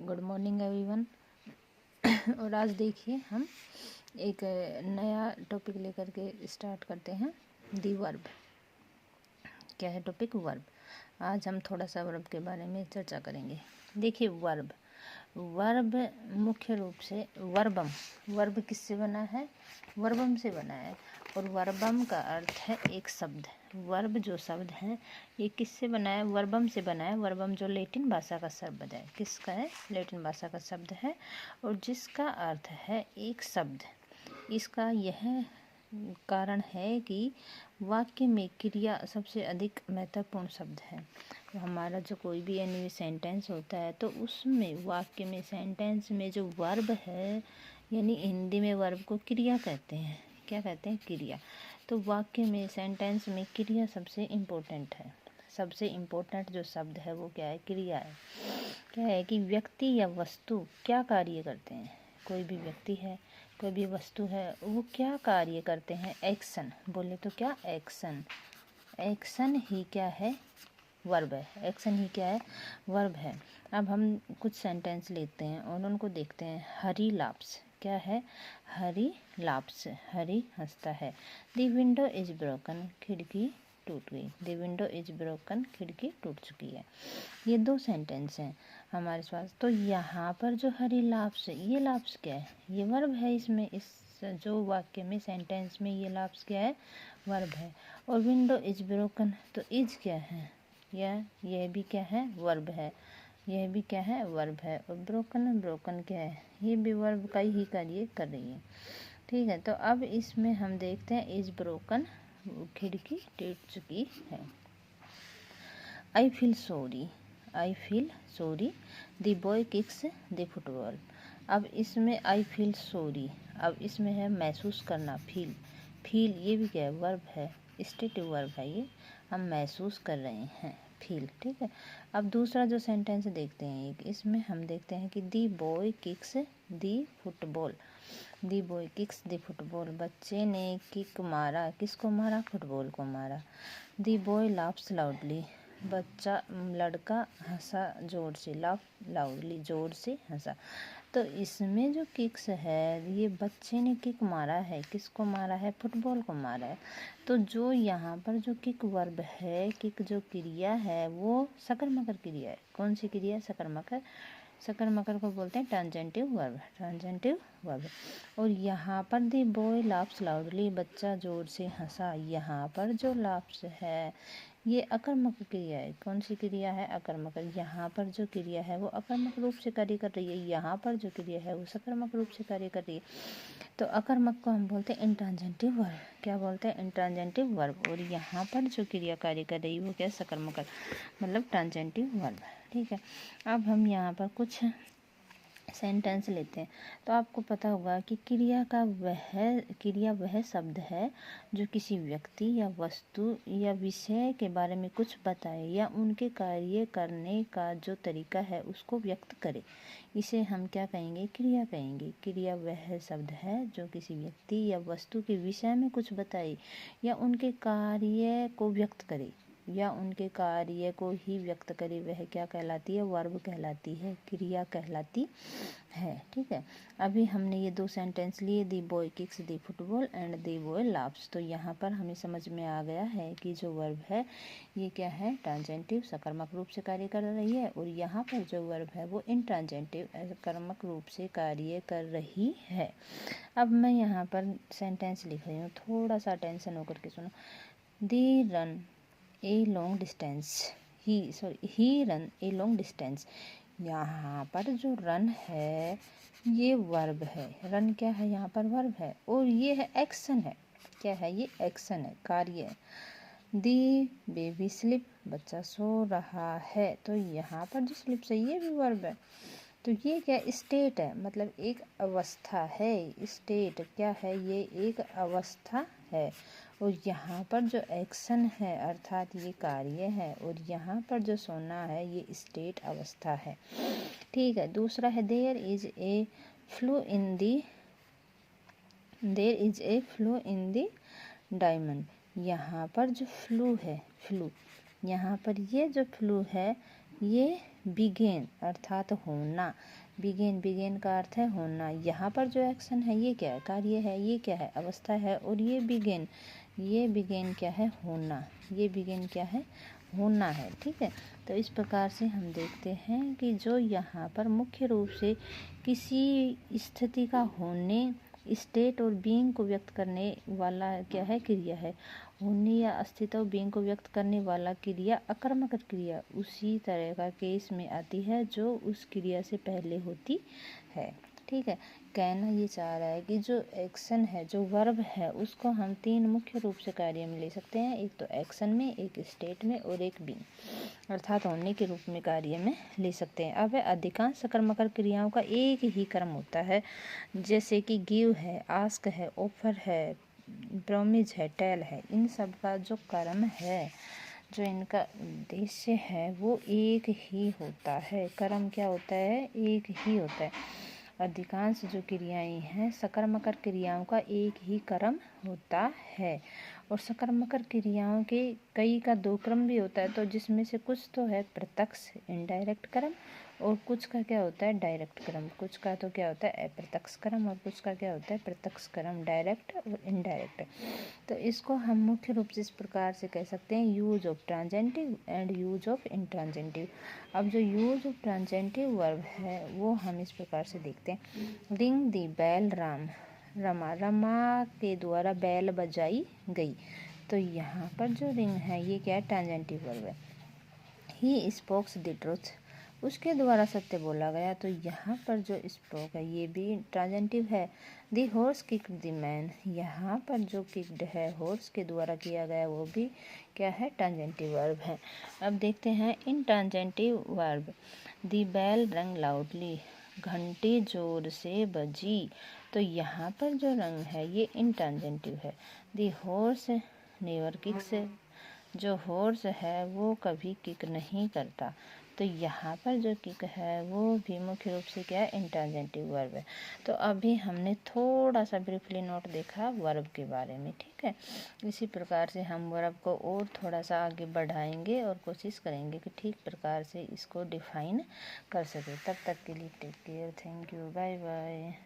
Good morning everyone. और आज देखिए हम एक नया टॉपिक लेकर के स्टार्ट करते हैं, दी वर्ब। क्या है टॉपिक? वर्ब। आज हम थोड़ा सा वर्ब के बारे में चर्चा करेंगे। देखिए वर्ब मुख्य रूप से वर्ब किससे बना है? वर्बम से बना है। और वर्बम का अर्थ है एक शब्द। वर्ब जो शब्द है ये किससे बना है? वर्बम से बना है। वर्बम जो लैटिन भाषा का शब्द है, किसका है? लैटिन भाषा का शब्द है, और जिसका अर्थ है एक शब्द। इसका यह कारण है कि वाक्य में क्रिया सबसे अधिक महत्वपूर्ण शब्द है। तो हमारा जो कोई भी यानी सेंटेंस होता है तो उसमें वाक्य में सेंटेंस में जो वर्ब है, यानी हिंदी में वर्ब को क्रिया कहते हैं। क्या कहते हैं? क्रिया। तो वाक्य में सेंटेंस में क्रिया सबसे इम्पोर्टेंट है। सबसे इम्पोर्टेंट जो शब्द है वो क्या है? क्रिया है। क्या है कि व्यक्ति या वस्तु क्या कार्य करते हैं। कोई भी व्यक्ति है, कोई भी वस्तु है, वो क्या कार्य करते हैं? एक्शन। बोले तो क्या? एक्शन। एक्शन ही क्या है? वर्ब है। एक्शन ही क्या है? वर्ब है। अब हम कुछ सेंटेंस लेते हैं और उनको देखते हैं। हरी लाप्स। क्या है? हरी लाप्स। हरी हंसता है। The window is broken. खिड़की टूट गई। The window is broken. खिड़की टूट चुकी है। ये दो सेंटेंस हैं हमारे पास। तो यहाँ पर जो हरी लाप्स है, ये लाप्स क्या है? ये वर्ब है। इसमें इस जो वाक्य में सेंटेंस में ये लाप्स क्या है? वर्ब है। और विंडो इज ब्रोकन, तो इज क्या है? यह भी क्या है? वर्ब है। यह भी क्या है? वर्ब है। और ब्रोकन क्या है? ये भी वर्ब का ही कार्य कर रही है। ठीक है। तो अब इसमें हम देखते हैं इज ब्रोकन, खिड़की टूट चुकी है। I feel sorry the boy kicks the football. अब इसमें आई फील सॉरी, अब इसमें है महसूस करना। फील ये भी क्या है? वर्ब है। स्टेटिव वर्ब है। ये हम महसूस कर रहे हैं, फील। ठीक है। अब दूसरा जो सेंटेंस देखते हैं, इसमें हम देखते हैं कि दी बॉय किक्स दी फुटबॉल। दी बॉय किक्स दी फुटबॉल, बच्चे ने किक मारा। किसको मारा? फुटबॉल को मारा। दी बॉय लाफ्स लाउडली, लड़का हंसा जोर से। लाफ लाउडली, जोर से हंसा। तो इसमें जो किक्स है, ये बच्चे ने किक मारा है। किसको मारा है? फुटबॉल को मारा है। तो जो यहाँ पर जो किक वर्ब है, किक जो क्रिया है, वो सकर मकर क्रिया है। कौन सी क्रिया? सकर मकर। सकर मकर को बोलते हैं ट्रांजेंटिव वर्ब। ट्रांजेंटिव वर्ब। और यहाँ पर दी बॉय लाफ्स लाउडली, बच्चा जोर से हंसा। यहाँ पर जो लाफ्स है ये अकर्मक क्रिया है। कौन सी क्रिया है? अकर्मक। यहाँ पर जो क्रिया है वो अकर्मक रूप से कार्य कर रही है। यहाँ पर जो क्रिया है वो सकर्मक रूप से कार्य कर रही है। तो अकर्मक को हम बोलते हैं इंट्रांजेंटिव वर्ब। क्या बोलते हैं? इंट्रांजेंटिव वर्ब। और यहाँ पर जो क्रिया कार्य कर रही है वो क्या? सकर्मक, मतलब ट्रांजेंटिव वर्ब। ठीक है। अब हम यहाँ पर कुछ सेंटेंस लेते हैं। तो आपको पता होगा कि क्रिया वह शब्द है जो किसी व्यक्ति या वस्तु या विषय के बारे में कुछ बताए या उनके कार्य करने का जो तरीका है उसको व्यक्त करे। इसे हम क्या कहेंगे? क्रिया कहेंगे। क्रिया वह शब्द है जो किसी व्यक्ति या वस्तु के विषय में कुछ बताए या उनके कार्य को व्यक्त करे, या उनके कार्य को ही व्यक्त करे। वह क्या कहलाती है? वर्ब कहलाती है, क्रिया कहलाती है। ठीक है। अभी हमने ये दो सेंटेंस लिए, दी boy kicks the football and the boy laughs. तो यहाँ पर हमें समझ में आ गया है कि जो वर्ब है ये क्या है? ट्रांजेंटिव, सकर्मक रूप से कार्य कर रही है। और यहाँ पर जो वर्ब है वो इंट्रांजेंटिव, सकर्मक रूप से कार्य कर रही है। अब मैं यहाँ पर सेंटेंस लिख रही हूँ, थोड़ा सा टेंशन होकर के सुनो। The run a long distance, he run a long distance. यहाँ पर जो रन है ये वर्ब है। रन क्या है? यहाँ पर वर्ब है। और ये है एक्शन है। क्या है? ये एक्शन है, कार्य है। दी बेबी स्लिप, बच्चा सो रहा है। तो यहाँ पर जो स्लिप से ये भी वर्ब है। तो ये क्या? स्टेट है, मतलब एक अवस्था है। स्टेट क्या है? ये एक अवस्था है। और यहाँ पर जो एक्शन है अर्थात ये कार्य है, और यहाँ पर जो सोना है ये स्टेट अवस्था है। ठीक है। दूसरा है there is a flaw in the diamond. यहाँ पर जो फ्लू है, यहाँ पर ये जो फ्लू है ये बिगेन अर्थात होना। बिगेन का अर्थ है होना। यहाँ पर जो एक्शन है ये क्या है, कार्य है, ये क्या है, अवस्था है। और ये बिगेन क्या है, होना। ये बिगेन क्या है, होना है। ठीक है, तो इस प्रकार से हम देखते हैं कि जो यहाँ पर मुख्य रूप से किसी स्थिति का होने, स्टेट और बीइंग को व्यक्त करने वाला क्या है, क्रिया है। होने या अस्तित्व, बीइंग को व्यक्त करने वाला क्रिया अकर्मक क्रिया उसी तरह का केस में आती है जो उस क्रिया से पहले होती है। ठीक है, कहना ये चाह रहा है कि जो एक्शन है, जो वर्ब है, उसको हम 3 मुख्य रूप से कार्य में ले सकते हैं। एक तो एक्शन में, एक स्टेट में और एक बीइंग अर्थात होने के रूप में कार्य में ले सकते हैं। अब अधिकांश सकर्मक क्रियाओं का एक ही क्रम होता है, जैसे कि गिव है, आस्क है, ऑफर है, प्रॉमिस है, टेल है। इन सब का जो कर्म है, जो इनका उद्देश्य है, वो एक ही होता है। कर्म क्या होता है, एक ही होता है। अधिकांश जो क्रियाएं हैं, सकर्मक क्रियाओं का एक ही कर्म होता है। और सकर्मक क्रियाओं के कई का 2 क्रम भी होता है, तो जिसमें से कुछ तो है प्रत्यक्ष इनडायरेक्ट कर्म और कुछ का क्या होता है, डायरेक्ट कर्म। कुछ का तो क्या होता है, अप्रत्यक्ष कर्म, और कुछ का क्या होता है, प्रत्यक्ष कर्म, डायरेक्ट और इनडायरेक्ट। तो इसको हम मुख्य रूप से इस प्रकार से कह सकते हैं, use of transitive and use of intransitive. अब जो यूज ऑफ ट्रांजेंटिव वर्ब है वो हम इस प्रकार से देखते हैं। रिंग दी बेल रमा के द्वारा बैल बजाई गई। तो यहाँ पर जो रिंग है ये क्या है, ट्रांजेंटिव वर्ब है। ही स्पोक्स द ट्रुथ, उसके द्वारा सत्य बोला गया। तो यहाँ पर जो स्पोक है ये भी ट्रांजेंटिव है। The horse kicked the man, यहाँ पर जो किक्ड है हॉर्स के द्वारा किया गया वो भी क्या है, ट्रांजेंटिव वर्ब है। अब देखते हैं इन ट्रांजेंटिव वर्ब। द बेल रंग लाउडली, घंटी जोर से बजी। तो यहाँ पर जो रंग है ये इंट्रांजेंटिव है। द हॉर्स नेवर किक्स, जो हॉर्स है वो कभी किक नहीं करता। तो यहाँ पर जो किक है वो भी मुख्य रूप से क्या है, इंट्रांजेंटिव वर्ब है। तो अभी हमने थोड़ा सा ब्रीफली नोट देखा वर्ब के बारे में। ठीक है, इसी प्रकार से हम वर्ब को और थोड़ा सा आगे बढ़ाएंगे और कोशिश करेंगे कि ठीक प्रकार से इसको डिफाइन कर सके। तब तक के लिए take care, thank you, bye bye.